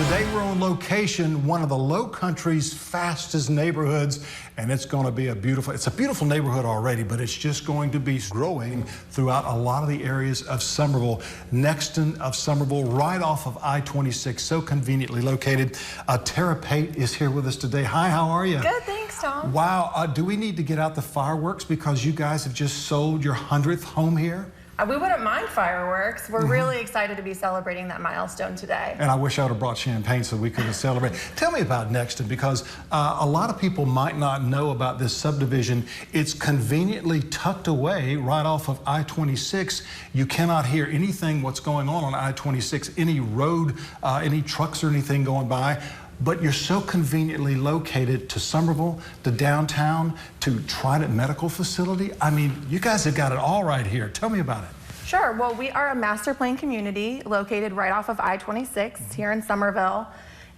Today we're on location, one of the Low Country's fastest neighborhoods, and it's going to be it's a beautiful neighborhood already, but it's just going to be growing throughout a lot of the areas of Somerville. Nexton of Somerville, right off of I-26, so conveniently located. Tara Pate is here with us today. Hi, how are you? Good, thanks, Tom. Wow, do we need to get out the fireworks because you guys have just sold your 100th home here? We wouldn't mind fireworks. We're really excited to be celebrating that milestone today. And I wish I would have brought champagne so we could have celebrated. Tell me about Nexton, because a lot of people might not know about this subdivision. It's conveniently tucked away right off of I-26. You cannot hear anything what's going on I-26, any road, any trucks or anything going by. But you're so conveniently located to Somerville, to downtown, to Trident Medical Facility. I mean, you guys have got it all right here. Tell me about it. Sure. Well, we are a master plan community located right off of I-26 here in Somerville.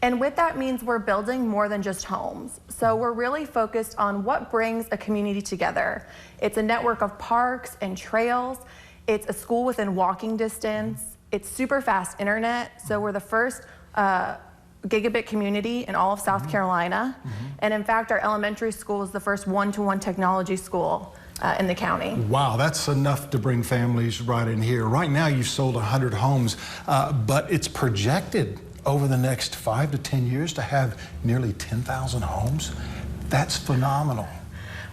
And what that means, we're building more than just homes. So we're really focused on what brings a community together. It's a network of parks and trails. It's a school within walking distance. It's super fast internet. So we're the first gigabit community in all of South Carolina. And in fact, our elementary school is the first one-to-one technology school in the county. Wow, that's enough to bring families right in here. Right now, you've sold 100 homes, but it's projected over the next 5 to 10 years to have nearly 10,000 homes. That's phenomenal.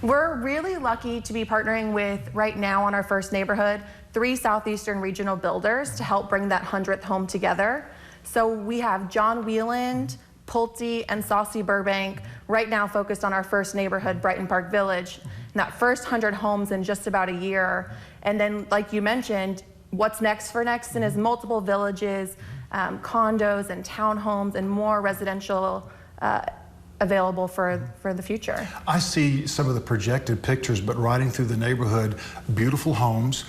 We're really lucky to be partnering with, right now on our first neighborhood, 3 Southeastern regional builders to help bring that 100th home together. So we have John Wieland, Pulte, and Saucy Burbank right now focused on our first neighborhood, Brighton Park Village. And that first 100 homes in just about a year. And then, like you mentioned, what's next for Nexton is multiple villages, condos and townhomes, and more residential available for the future. I see some of the projected pictures, but riding through the neighborhood, beautiful homes,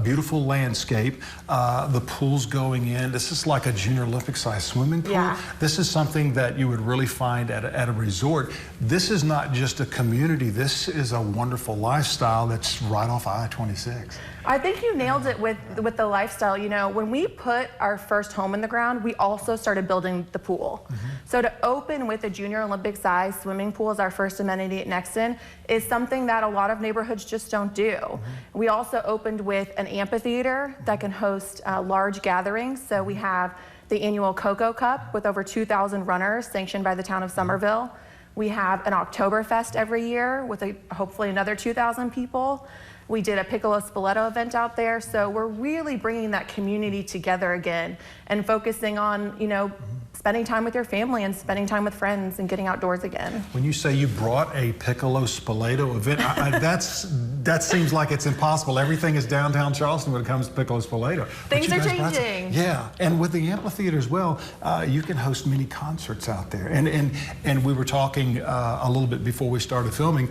beautiful landscape, the pools going in. This is like a Junior Olympic-sized swimming pool. Yeah. This is something that you would really find at a resort. This is not just a community. This is a wonderful lifestyle that's right off I-26. I think you nailed it with the lifestyle. You know, when we put our first home in the ground, we also started building the pool. So to open with a Junior Olympic-sized swimming pool as our first amenity at Nexton is something that a lot of neighborhoods just don't do. We also opened with an amphitheater that can host large gatherings. So we have the annual Cocoa Cup with over 2,000 runners sanctioned by the town of Somerville. We have an Oktoberfest every year with hopefully another 2,000 people. We did a Piccolo Spoleto event out there. So we're really bringing that community together again and focusing on, you know, spending time with your family and spending time with friends and getting outdoors again. When you say you brought a Piccolo Spoleto event, that seems like it's impossible. Everything is downtown Charleston when it comes to Piccolo Spoleto. Things are changing. Yeah, and with the amphitheater as well, you can host mini concerts out there. And we were talking a little bit before we started filming.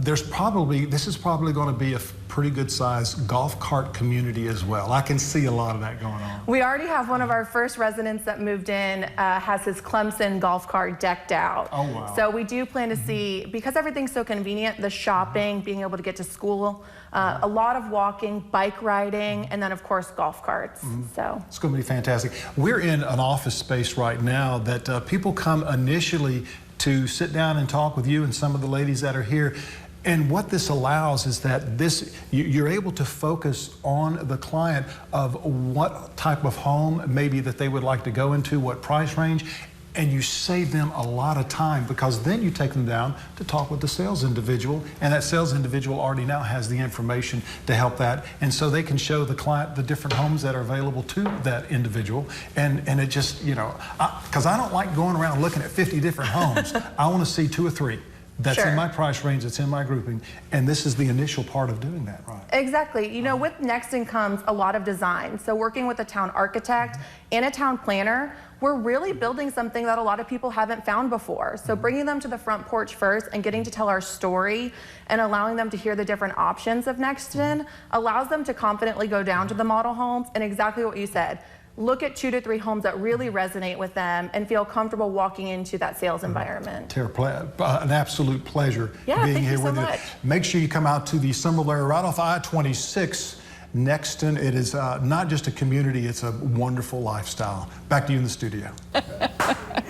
This is probably going to be a pretty good sized golf cart community as well. I can see a lot of that going on. We already have one of our first residents that moved in has his Clemson golf cart decked out. Oh, wow. So we do plan to see, because everything's so convenient, the shopping, being able to get to school, a lot of walking, bike riding, and then of course golf carts. So it's going to be fantastic. We're in an office space right now that people come initially to sit down and talk with you and some of the ladies that are here. And what this allows is that you're able to focus on the client of what type of home maybe that they would like to go into, what price range, and you save them a lot of time because then you take them down to talk with the sales individual, and that sales individual already now has the information to help that, and so they can show the client the different homes that are available to that individual, and it just, you know, because I don't like going around looking at 50 different homes. I want to see 2 or 3. That's in my price range, it's in my grouping, and this is the initial part of doing that, right? Exactly. You know, with Nexton comes a lot of design. So working with a town architect and a town planner, we're really building something that a lot of people haven't found before. So bringing them to the front porch first and getting to tell our story and allowing them to hear the different options of Nexton allows them to confidently go down to the model homes and exactly what you said. Look at 2 to 3 homes that really resonate with them and feel comfortable walking into that sales environment. Tara, an absolute pleasure being here with you. Much. Make sure you come out to the Somerville area right off I-26 Nexton. It is not just a community, it's a wonderful lifestyle. Back to you in the studio.